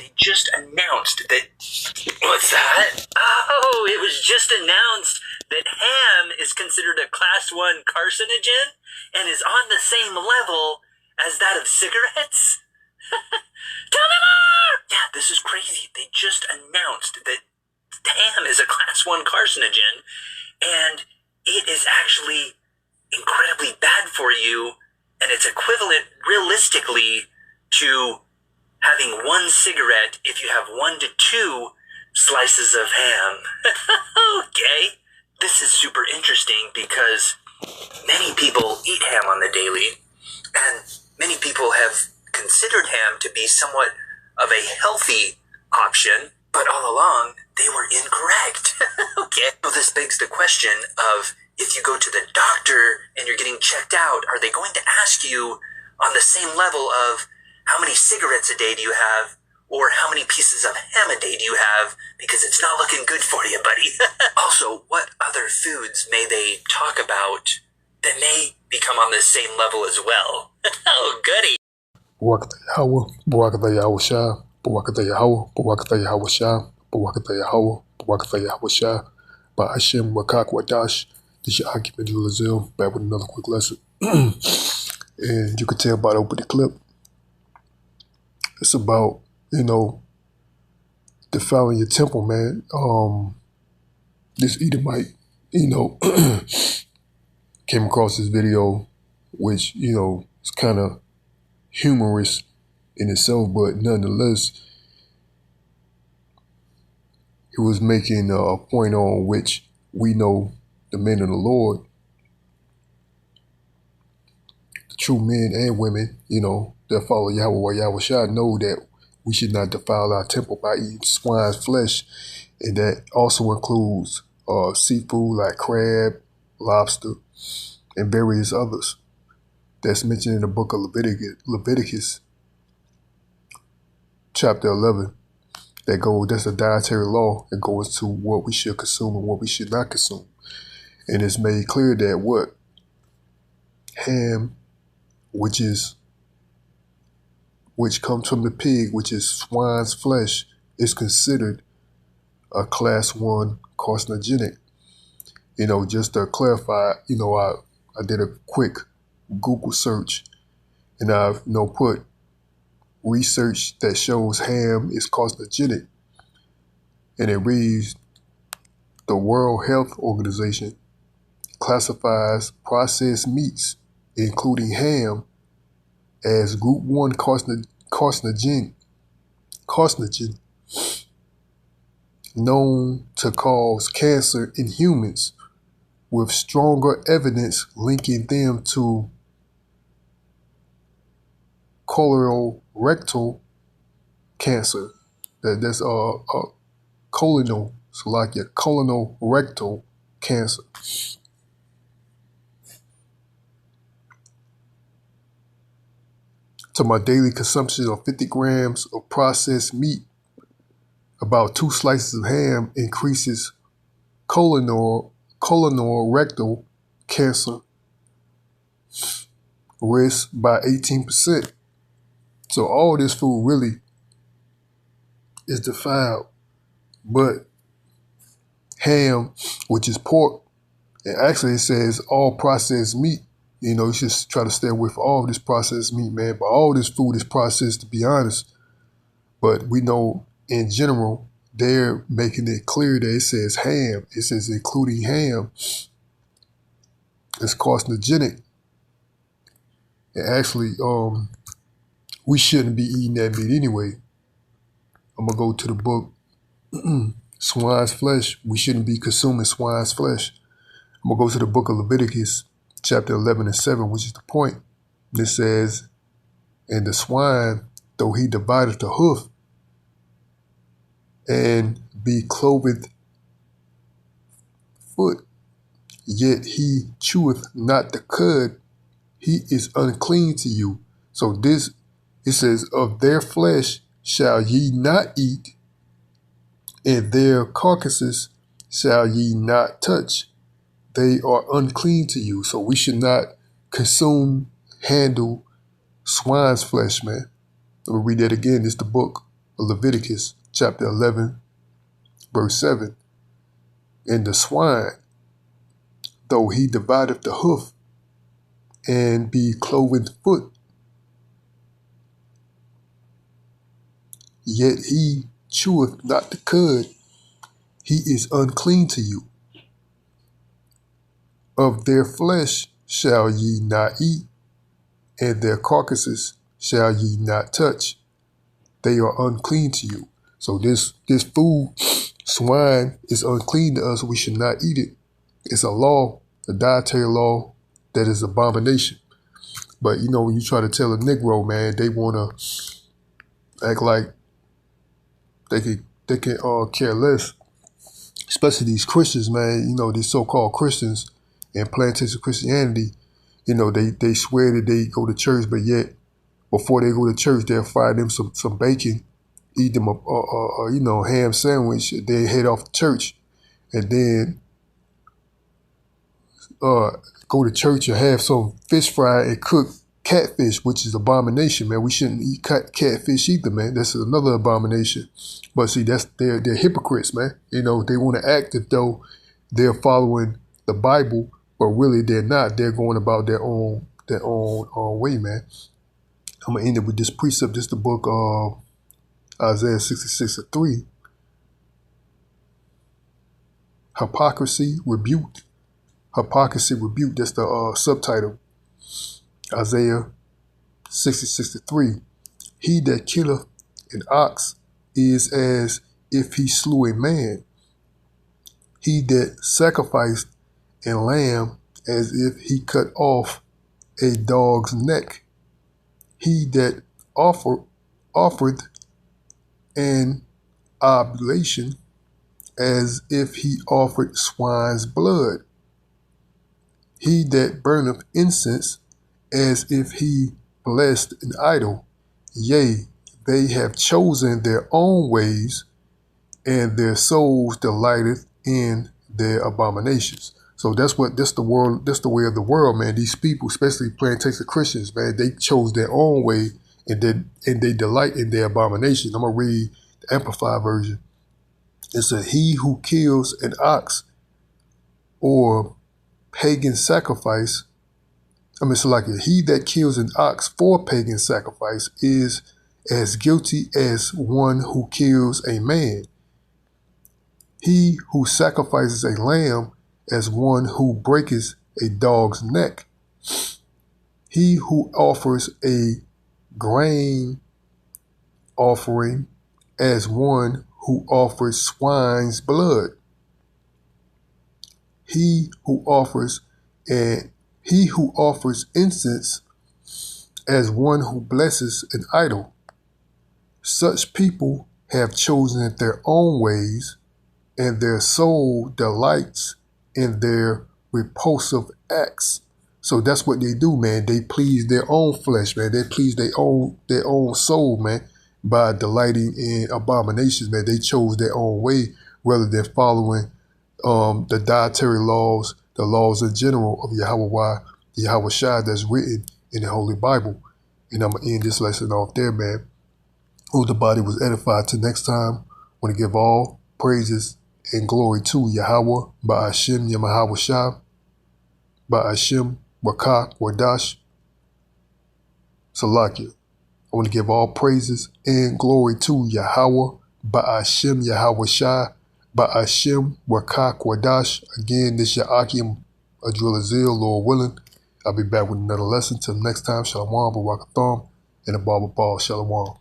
They just announced that... What's that? Oh, it was just announced that ham is considered a class 1 carcinogen and is on the same level as that of cigarettes. Tell me more! Yeah, this is crazy. They just announced that ham is a class 1 carcinogen, and it is actually incredibly bad for you, and it's equivalent, realistically, to having 1 cigarette if you have 1 to 2 slices of ham. Okay. This is super interesting because many people eat ham on the daily, and many people have considered ham to be somewhat of a healthy option, but all along they were incorrect. Okay. So this begs the question of, if you go to the doctor and you're getting checked out, are they going to ask you on the same level of how many cigarettes a day do you have, or how many pieces of ham a day do you have, because it's not looking good for you, buddy. Also, what other foods may they talk about that may become on the same level as well? Oh, goody. Barakata Yahweh, Barakata Yahweh Shah, Barakata Yahweh, Barakata Yahweh Shah, Barakata Yahweh, Barakata Yahweh Shah, by Hashem Wakak Wadash. This is your Akimed Lazil, back with another quick lesson. And you can tell by the opening clip, it's about, defiling your temple, man. This Edomite, came across this video, which, is kind of humorous in itself, but nonetheless, he was making a point on which we know the men of the Lord, the true men and women, that follow Yahweh or Yahweh Shah, know that we should not defile our temple by eating swine's flesh. And that also includes seafood like crab, lobster, and various others. That's mentioned in the book of Leviticus chapter 11. That's a dietary law that goes to what we should consume and what we should not consume. And it's made clear that what? Ham, which comes from the pig, which is swine's flesh, is considered a class 1 carcinogenic. Just to clarify, I did a quick Google search, and I've put research that shows ham is carcinogenic, and it reads, the World Health Organization classifies processed meats, including ham, as group 1 carcinogen, known to cause cancer in humans, with stronger evidence linking them to colorectal cancer. That's colorectal cancer. To my daily consumption of 50 grams of processed meat, about 2 slices of ham increases colorectal cancer risk by 18%. So all this food really is defiled. But ham, which is pork, and actually it says all processed meat, you should try to stay away from all of this processed meat, man. But all this food is processed, to be honest. But we know in general, they're making it clear that it says ham. It says including ham. It's carcinogenic. And actually, we shouldn't be eating that meat anyway. I'm going to go to the book, Swine's Flesh. We shouldn't be consuming swine's flesh. I'm going to go to the book of Leviticus, chapter 11 and 7, which is the point. It says, and the swine, though he divideth the hoof, and be clothed foot, yet he cheweth not the cud, he is unclean to you. So this, it says, of their flesh shall ye not eat, and their carcasses shall ye not touch. They are unclean to you. So we should not handle swine's flesh, man. Let me read that again. It's the book Leviticus chapter 11, verse 7. And the swine, though he divideth the hoof, and be cloven foot, yet he cheweth not the cud, he is unclean to you. Of their flesh shall ye not eat, and their carcasses shall ye not touch. They are unclean to you. So this food, swine, is unclean to us. We should not eat it. It's a law, a dietary law that is abomination. But you know, when you try to tell a Negro, man, they wanna act like they can care less. Especially these Christians, man. You know, these so-called Christians and plantation Christianity. You know, they swear that they go to church, but yet before they go to church, they'll fry them some bacon, eat them a ham sandwich. They head off to church, and then go to church and have some fish fry and cook catfish, which is abomination, man. We shouldn't eat catfish either, man. That's another abomination. But see, they're hypocrites, man. You know, they want to act as though they're following the Bible, but really they're not. They're going about their own way, man. I'm gonna end it with this precept. This is the book of Isaiah 66:3. Hypocrisy rebuked. Hypocrisy rebuked. That's the subtitle. Isaiah 66:3. He that killeth an ox is as if he slew a man. He that sacrificed a lamb as if he cut off a dog's neck. He that offered an oblation as if he offered swine's blood. He that burneth incense as if he blessed an idol. Yea, they have chosen their own ways, and their souls delighteth in their abominations. So that's the world. That's the way of the world, man. These people, especially plantation Christians, man, they chose their own way, and they delight in their abominations. I'm gonna read the Amplified version. It says, "He who kills an ox or pagan sacrifice." It's like he that kills an ox for pagan sacrifice is as guilty as one who kills a man. He who sacrifices a lamb as one who breaketh a dog's neck. He who offers a grain offering as one who offers swine's blood. He who offers incense as one who blesses an idol. Such people have chosen their own ways, and their soul delights in their repulsive acts. So that's what they do, man. They please their own flesh, man. They please their own soul, man, by delighting in abominations, man. They chose their own way rather than following the dietary laws, the laws in general of Yahweh Shai that's written in the Holy Bible. And I'm going to end this lesson off there, man. Hope the body was edified. Till next time, I want to give all praises and glory to Yahweh, Ba'ashem Yahweh Shai, Ba'ashem Wakak Wadash Salakia. I want to give all praises and glory to Yahweh, Ba'ashem Yahweh Shai, Ba'ashem Wakak Wadash. Again, this Ya'akim Adrilazil, Lord willing. I'll be back with another lesson. Till next time, Shalom, Barakatham, and a Baba Ball. Shalom.